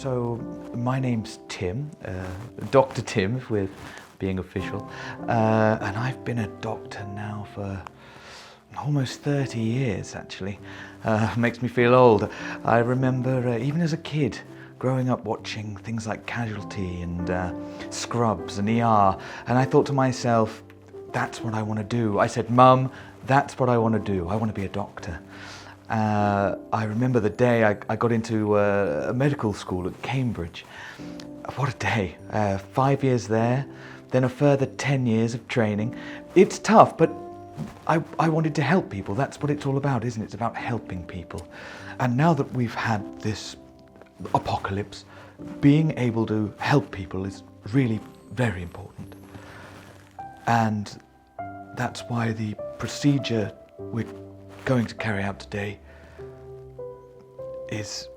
So, my name's Tim, Dr. Tim, if we're being official, and I've been a doctor now for almost 30 years, actually. Makes me feel old. I remember, even as a kid, growing up watching things like Casualty and Scrubs and ER, and I thought to myself, that's what I want to do. I said, Mum, that's what I want to do. I want to be a doctor. I remember the day I got into a medical school at Cambridge. What a day. 5 years there, then a further 10 years of training. It's tough, but I wanted to help people. That's what it's all about, isn't it? It's about helping people. And now that we've had this apocalypse, being able to help people is really very important. And that's why the procedure we're going to carry out today is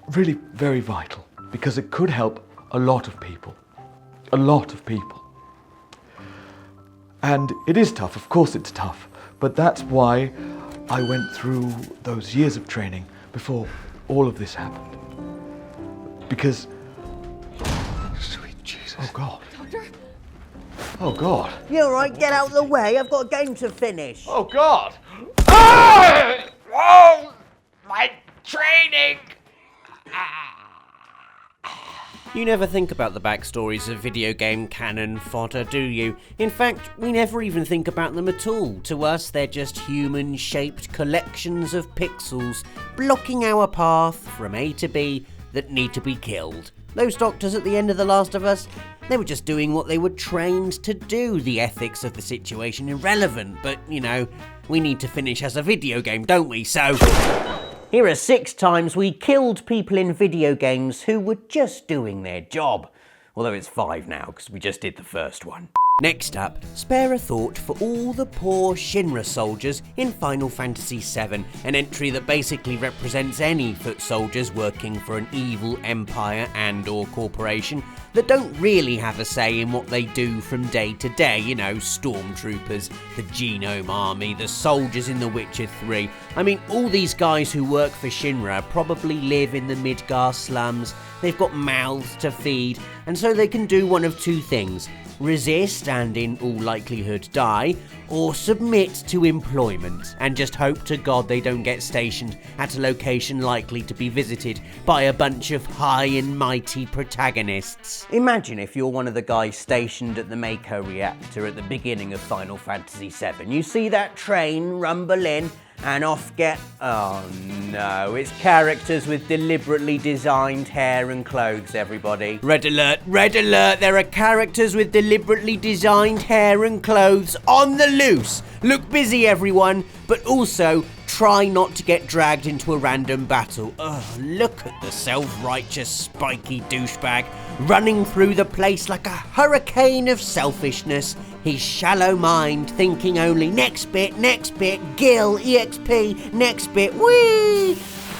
really very vital, because it could help a lot of people. A lot of people. And it is tough, of course it's tough, but that's why I went through those years of training before all of this happened. Because, sweet Jesus. Oh God. Doctor? Oh God. You alright? Get out of the way. I've got a game to finish. Oh God. Oh, my training! You never think about the backstories of video game canon fodder, do you? In fact, we never even think about them at all. To us, they're just human-shaped collections of pixels blocking our path from A to B that need to be killed. Those doctors at the end of The Last of Us, they were just doing what they were trained to do. The ethics of the situation irrelevant, but, you know, we need to finish as a video game, don't we? So... Here are 6 times we killed people in video games who were just doing their job. Although it's 5 now, because we just did the first one. Next up, spare a thought for all the poor Shinra Soldiers in Final Fantasy VII, an entry that basically represents any foot soldiers working for an evil empire and/or corporation that don't really have a say in what they do from day to day. You know, stormtroopers, the Genome Army, the soldiers in The Witcher 3. I mean, all these guys who work for Shinra probably live in the Midgar slums. They've got mouths to feed, and so they can do one of 2 things. Resist and in all likelihood die, or submit to employment and just hope to God they don't get stationed at a location likely to be visited by a bunch of high and mighty protagonists. Imagine if you're one of the guys stationed at the Mako reactor at the beginning of Final Fantasy VII. You see that train rumble in, and off get... Oh no, it's characters with deliberately designed hair and clothes, everybody. Red alert, there are characters with deliberately designed hair and clothes on the loose. Look busy, everyone, but also try not to get dragged into a random battle. Ugh, look at the self-righteous spiky douchebag running through the place like a hurricane of selfishness. His shallow mind thinking only next bit, gil, EXP, next bit, whee!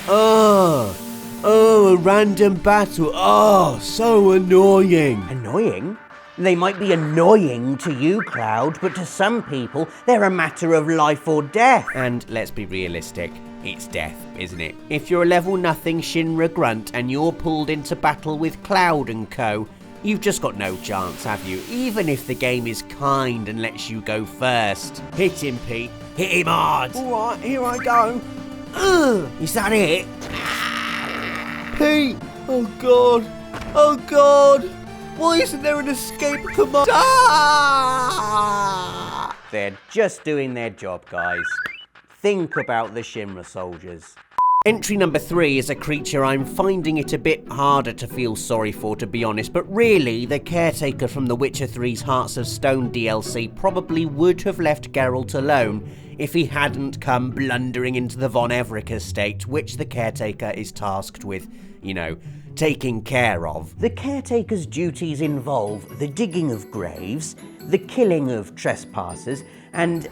Oh, a random battle. Oh, so annoying. Annoying? They might be annoying to you, Cloud, but to some people, they're a matter of life or death. And let's be realistic, it's death, isn't it? If you're a level nothing Shinra grunt and you're pulled into battle with Cloud and co, you've just got no chance, have you? Even if the game is kind and lets you go first. Hit him, Pete. Hit him hard. All right, here I go. Is that it? Pete! Oh God! Oh God! Why isn't there an escape command? Ah! They're just doing their job, guys. Think about the Shinra Soldiers. Entry number 3 is a creature I'm finding it a bit harder to feel sorry for, to be honest, but really, the Caretaker from The Witcher 3's Hearts of Stone DLC probably would have left Geralt alone if he hadn't come blundering into the Von Everec estate, which the Caretaker is tasked with, you know, taking care of. The Caretaker's duties involve the digging of graves, the killing of trespassers, and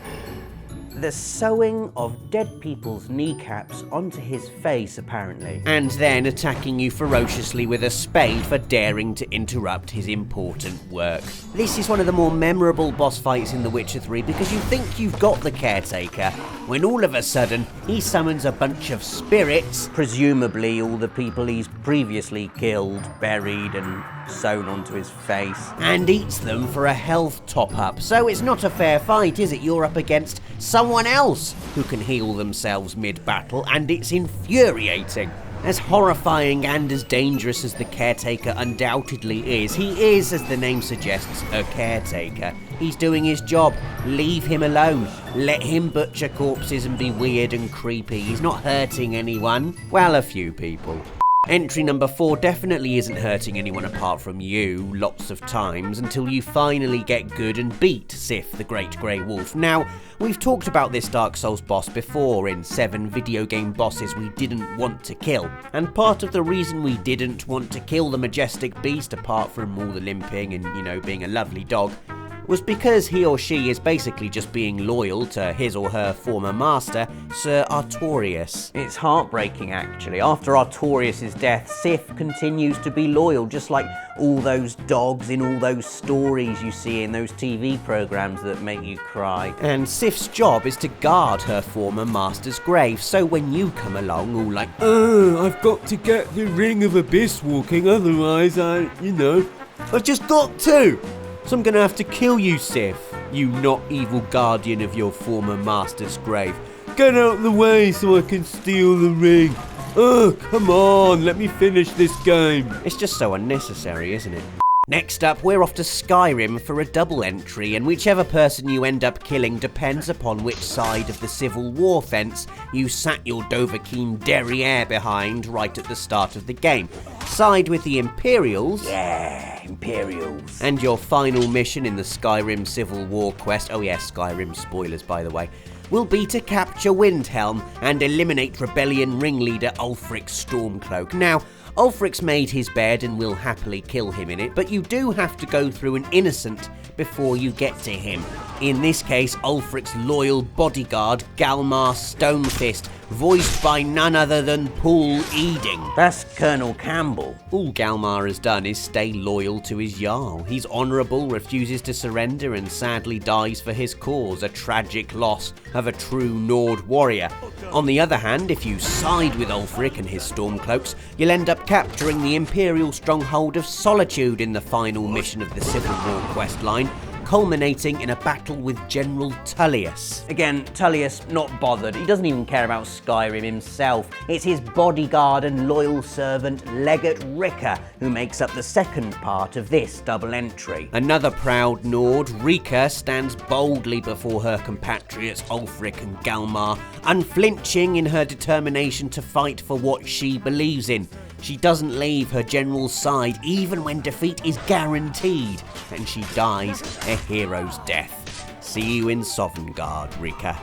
the sewing of dead people's kneecaps onto his face, apparently. And then attacking you ferociously with a spade for daring to interrupt his important work. This is one of the more memorable boss fights in The Witcher 3 because you think you've got the Caretaker, when all of a sudden he summons a bunch of spirits, Presumably all the people he's previously killed, buried and sewn onto his face. and eats them for a health top-up. So it's not a fair fight, is it? You're up against someone else who can heal themselves mid-battle, and it's infuriating. As horrifying and as dangerous as the Caretaker undoubtedly is, he is, as the name suggests, a caretaker. He's doing his job. Leave him alone. Let him butcher corpses and be weird and creepy. He's not hurting anyone. Well, a few people. Entry number 4 definitely isn't hurting anyone apart from you lots of times until you finally get good and beat Sif the Great Grey Wolf. Now, we've talked about this Dark Souls boss before in 7 video game bosses we didn't want to kill. And part of the reason we didn't want to kill the majestic beast, apart from all the limping and, being a lovely dog, was because he or she is basically just being loyal to his or her former master, Sir Artorias. It's heartbreaking, actually. After Artorias' death, Sif continues to be loyal, just like all those dogs in all those stories you see in those TV programs that make you cry. And Sif's job is to guard her former master's grave, so when you come along all like, I've got to get the Ring of Abyss walking, otherwise I've just got to! So I'm gonna have to kill you, Sif, you not evil guardian of your former master's grave. Get out of the way so I can steal the ring. Oh, come on, let me finish this game. It's just so unnecessary, isn't it? Next up, we're off to Skyrim for a double entry, and whichever person you end up killing depends upon which side of the Civil War fence you sat your Dovahkiin derriere behind right at the start of the game. Side with the Imperials. Yeah, Imperials. And your final mission in the Skyrim Civil War quest, oh yes, Skyrim spoilers by the way, will be to capture Windhelm and eliminate rebellion ringleader Ulfric Stormcloak. Now, Ulfric's made his bed and will happily kill him in it, but you do have to go through an innocent before you get to him. In this case, Ulfric's loyal bodyguard, Galmar Stonefist, voiced by none other than Paul Eading. That's Colonel Campbell. All Galmar has done is stay loyal to his Jarl. He's honourable, refuses to surrender, and sadly dies for his cause, a tragic loss of a true Nord warrior. On the other hand, if you side with Ulfric and his Stormcloaks, you'll end up capturing the Imperial stronghold of Solitude in the final mission of the Civil War questline, culminating in a battle with General Tullius. Again, Tullius not bothered. He doesn't even care about Skyrim himself. It's his bodyguard and loyal servant, Legate Rika, who makes up the second part of this double entry. Another proud Nord, Rika stands boldly before her compatriots Ulfric and Galmar, unflinching in her determination to fight for what she believes in. She doesn't leave her general's side even when defeat is guaranteed, and she dies a hero's death. See you in Sovngarde, Rika.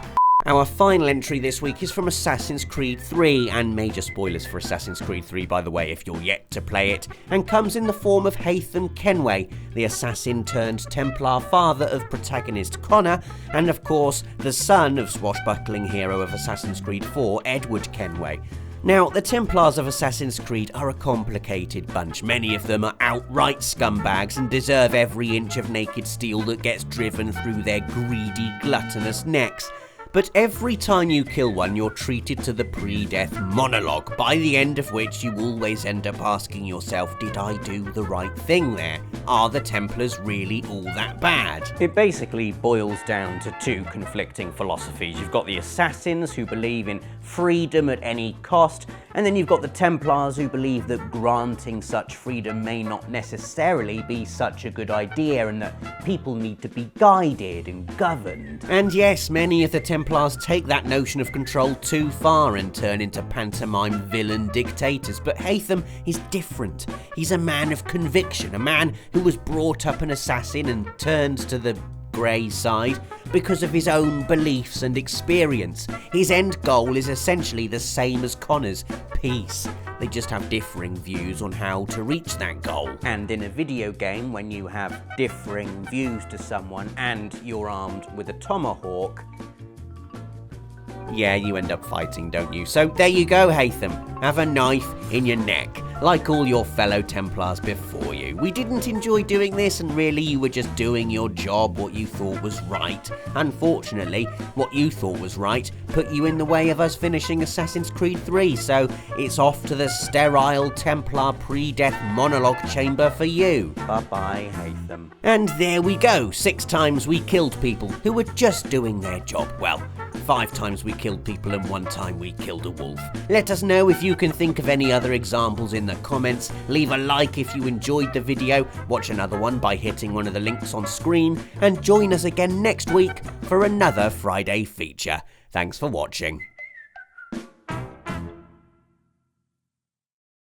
Our final entry this week is from Assassin's Creed 3, and major spoilers for Assassin's Creed 3 by the way if you're yet to play it, and comes in the form of Haytham Kenway, the assassin turned Templar father of protagonist Connor, and of course the son of swashbuckling hero of Assassin's Creed 4, Edward Kenway. Now, the Templars of Assassin's Creed are a complicated bunch. Many of them are outright scumbags and deserve every inch of naked steel that gets driven through their greedy, gluttonous necks. But every time you kill one, you're treated to the pre-death monologue, by the end of which you always end up asking yourself, did I do the right thing there? Are the Templars really all that bad? It basically boils down to two conflicting philosophies. You've got the assassins who believe in freedom at any cost, and then you've got the Templars who believe that granting such freedom may not necessarily be such a good idea and that people need to be guided and governed. And yes, many of the Templars take that notion of control too far and turn into pantomime villain dictators, but Haytham is different. He's a man of conviction, a man who was brought up an assassin and turns to the grey side because of his own beliefs and experience. His end goal is essentially the same as Connor's, peace. They just have differing views on how to reach that goal. And in a video game, when you have differing views to someone and you're armed with a tomahawk, Yeah, you end up fighting, don't you? So there you go, Haytham. Have a knife in your neck, like all your fellow Templars before you. We didn't enjoy doing this, and really you were just doing your job, what you thought was right. Unfortunately, what you thought was right put you in the way of us finishing Assassin's Creed 3, so it's off to the sterile Templar pre-death monologue chamber for you. Bye-bye, Haytham. And there we go, 6 times we killed people who were just doing their job. Well, 5 times we killed people and 1 time we killed a wolf. Let us know if you can think of any other examples in the comments. Leave a like if you enjoyed the video, watch another one by hitting one of the links on screen, and join us again next week for another Friday feature. Thanks for watching.